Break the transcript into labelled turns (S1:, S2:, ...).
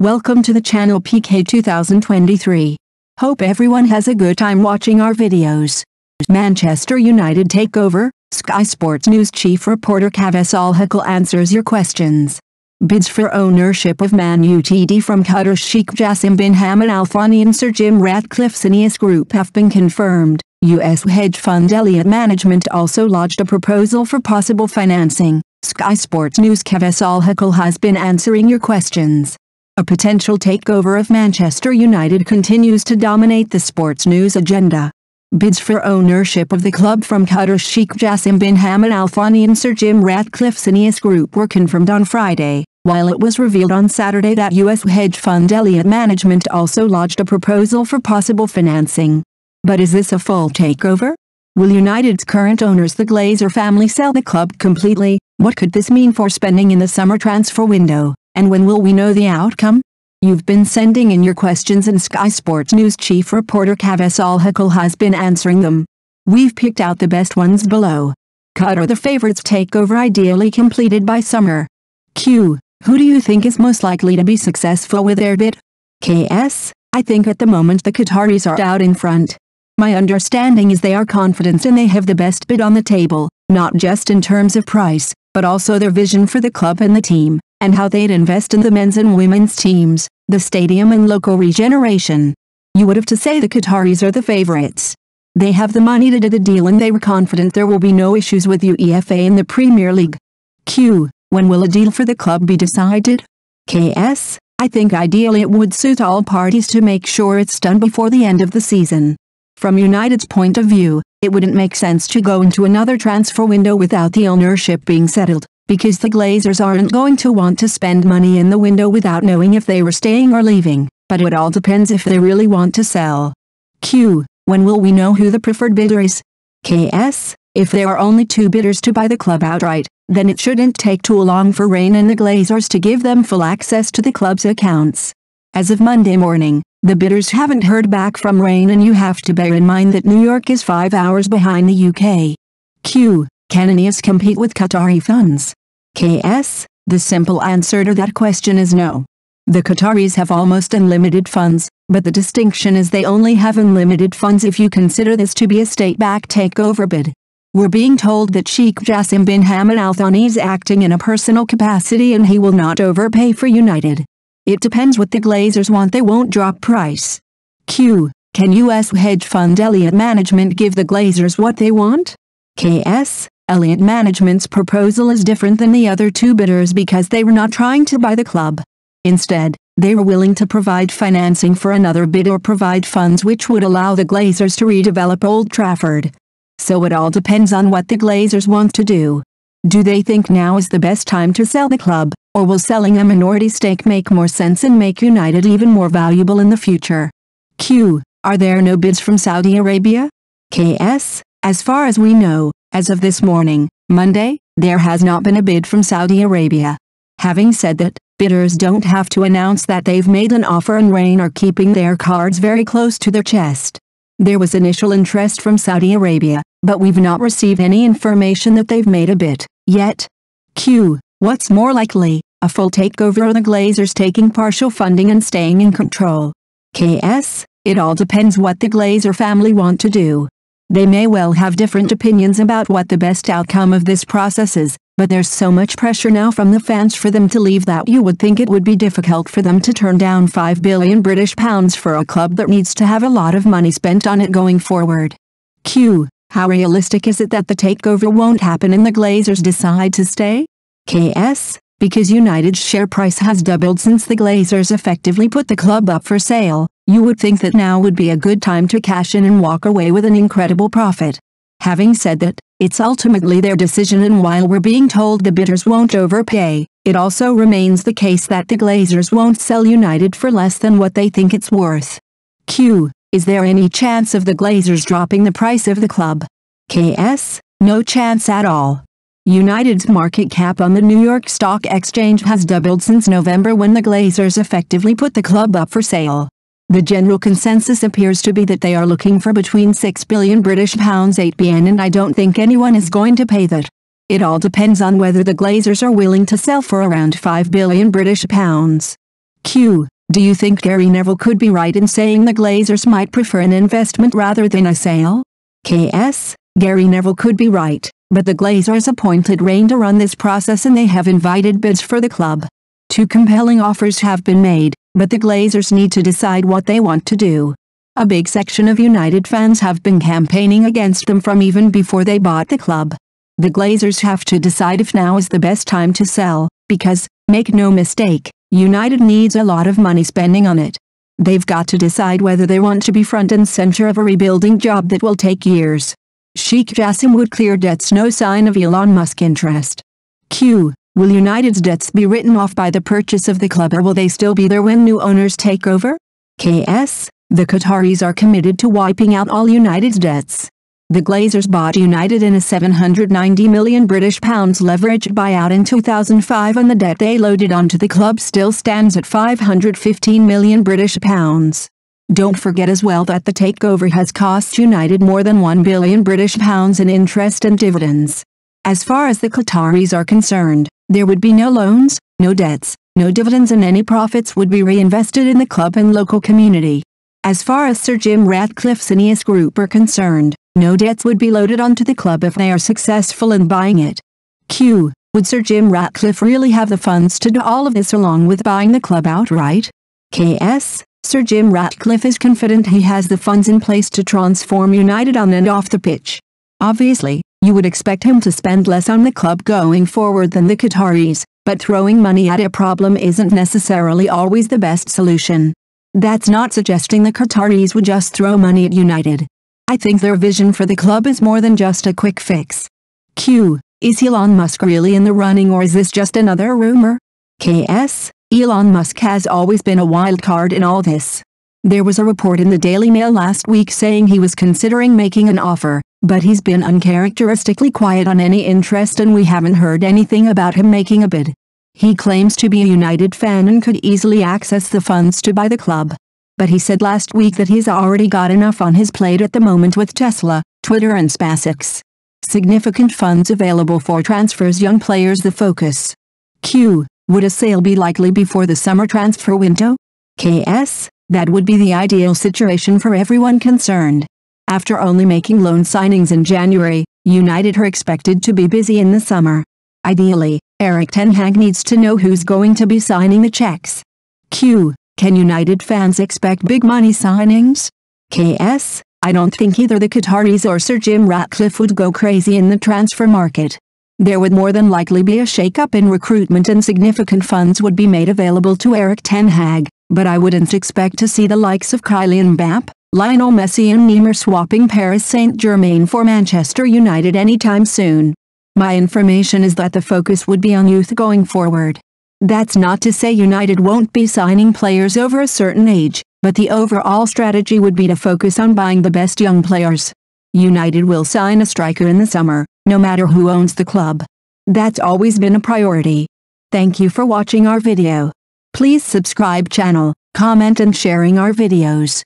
S1: Welcome to the channel PK 2023. Hope everyone has a good time watching our videos. Manchester United takeover, Sky Sports News chief reporter Kaveh Solhekol answers your questions. Bids for ownership of Man Utd from Qatar's Sheikh Jassim bin Hamad Al Thani and Sir Jim Ratcliffe's Ineos Group have been confirmed. US hedge fund Elliott Management also lodged a proposal for possible financing. Sky Sports News Kaveh Solhekol has been answering your questions. A potential takeover of Manchester United continues to dominate the sports news agenda. Bids for ownership of the club from Qatar's Sheikh Jassim bin Hamad Al Thani and Sir Jim Ratcliffe's Ineos Group were confirmed on Friday, while it was revealed on Saturday that US hedge fund Elliott Management also lodged a proposal for possible financing. But is this a full takeover? Will United's current owners, the Glazer family, sell the club completely? What could this mean for spending in the summer transfer window? And when will we know the outcome? You've been sending in your questions and Sky Sports News chief reporter Kaveh Solhekol has been answering them. We've picked out the best ones below. Qatar the favorites takeover ideally completed by summer. Q. Who do you think is most likely to be successful with their bid? KS. I think at the moment the Qataris are out in front. My understanding is they are confident and they have the best bid on the table, not just in terms of price, but also their vision for the club and the team, and how they'd invest in the men's and women's teams, the stadium and local regeneration. You would have to say the Qataris are the favorites. They have the money to do the deal and they were confident there will be no issues with UEFA in the Premier League. Q. When will a deal for the club be decided? KS. I think ideally it would suit all parties to make sure it's done before the end of the season. From United's point of view, it wouldn't make sense to go into another transfer window without the ownership being settled, because the Glazers aren't going to want to spend money in the window without knowing if they were staying or leaving, but it all depends if they really want to sell. Q. When will we know who the preferred bidder is? KS. If there are only two bidders to buy the club outright, then it shouldn't take too long for Rain and the Glazers to give them full access to the club's accounts. As of Monday morning, the bidders haven't heard back from Rain, and you have to bear in mind that New York is 5 hours behind the UK. Q. Can Ineos compete with Qatari funds? KS. The simple answer to that question is no. The Qataris have almost unlimited funds, but the distinction is they only have unlimited funds if you consider this to be a state-backed takeover bid. We're being told that Sheikh Jassim bin Hamad Al Thani is acting in a personal capacity and he will not overpay for United. It depends what the Glazers want, they won't drop price. Q. Can US hedge fund Elliott Management give the Glazers what they want? KS. Elliott Management's proposal is different than the other two bidders because they were not trying to buy the club. Instead, they were willing to provide financing for another bid or provide funds which would allow the Glazers to redevelop Old Trafford. So it all depends on what the Glazers want to do. Do they think now is the best time to sell the club, or will selling a minority stake make more sense and make United even more valuable in the future? Q. Are there no bids from Saudi Arabia? KS. As far as we know, as of this morning, Monday, there has not been a bid from Saudi Arabia. Having said that, bidders don't have to announce that they've made an offer, and Rain are keeping their cards very close to their chest. There was initial interest from Saudi Arabia, but we've not received any information that they've made a bid yet. Q. What's more likely, a full takeover or the Glazers taking partial funding and staying in control? KS. It all depends what the Glazer family want to do. They may well have different opinions about what the best outcome of this process is, but there's so much pressure now from the fans for them to leave that you would think it would be difficult for them to turn down £5 billion for a club that needs to have a lot of money spent on it going forward. Q. How realistic is it that the takeover won't happen and the Glazers decide to stay? KS. Because United's share price has doubled since the Glazers effectively put the club up for sale, you would think that now would be a good time to cash in and walk away with an incredible profit. Having said that, it's ultimately their decision, and while we're being told the bidders won't overpay, it also remains the case that the Glazers won't sell United for less than what they think it's worth. Q. Is there any chance of the Glazers dropping the price of the club? KS. No chance at all. United's market cap on the New York Stock Exchange has doubled since November, when the Glazers effectively put the club up for sale. The general consensus appears to be that they are looking for between £6 billion £8 billion, and I don't think anyone is going to pay that. It all depends on whether the Glazers are willing to sell for around £5 billion. Q. Do you think Gary Neville could be right in saying the Glazers might prefer an investment rather than a sale? KS, Gary Neville could be right, but the Glazers appointed Rain to run this process and they have invited bids for the club. 2 compelling offers have been made, but the Glazers need to decide what they want to do. A big section of United fans have been campaigning against them from even before they bought the club. The Glazers have to decide if now is the best time to sell, because, make no mistake, United needs a lot of money spending on it. They've got to decide whether they want to be front and center of a rebuilding job that will take years. Sheikh Jassim would clear debts, no sign of Elon Musk interest. Q. Will United's debts be written off by the purchase of the club, or will they still be there when new owners take over? KS. The Qataris are committed to wiping out all United's debts. The Glazers bought United in a £790 million leveraged buyout in 2005, and the debt they loaded onto the club still stands at £515 million. Don't forget as well that the takeover has cost United more than £1 billion in interest and dividends. As far as the Qataris are concerned, there would be no loans, no debts, no dividends, and any profits would be reinvested in the club and local community. As far as Sir Jim Ratcliffe's Ineos Group are concerned, no debts would be loaded onto the club if they are successful in buying it. Q. Would Sir Jim Ratcliffe really have the funds to do all of this along with buying the club outright? KS. Sir Jim Ratcliffe is confident he has the funds in place to transform United on and off the pitch. Obviously, you would expect him to spend less on the club going forward than the Qataris, but throwing money at a problem isn't necessarily always the best solution. That's not suggesting the Qataris would just throw money at United. I think their vision for the club is more than just a quick fix. Q. Is Elon Musk really in the running, or is this just another rumor? KS. Elon Musk has always been a wild card in all this. There was a report in the Daily Mail last week saying he was considering making an offer, but he's been uncharacteristically quiet on any interest, and we haven't heard anything about him making a bid. He claims to be a United fan and could easily access the funds to buy the club. But he said last week that he's already got enough on his plate at the moment with Tesla, Twitter and SpaceX. Significant funds available for transfers, young players the focus. Q. Would a sale be likely before the summer transfer window? KS. That would be the ideal situation for everyone concerned. After only making loan signings in January, United are expected to be busy in the summer. Ideally, Erik ten Hag needs to know who's going to be signing the checks. Q. Can United fans expect big money signings? KS. I don't think either the Qataris or Sir Jim Ratcliffe would go crazy in the transfer market. There would more than likely be a shake-up in recruitment and significant funds would be made available to Erik ten Hag, but I wouldn't expect to see the likes of Kylian Mbappe, Lionel Messi and Neymar swapping Paris Saint-Germain for Manchester United anytime soon. My information is that the focus would be on youth going forward. That's not to say United won't be signing players over a certain age, but the overall strategy would be to focus on buying the best young players. United will sign a striker in the summer, no matter who owns the club. That's always been a priority. Thank you for watching our video. Please subscribe channel, comment and sharing our videos.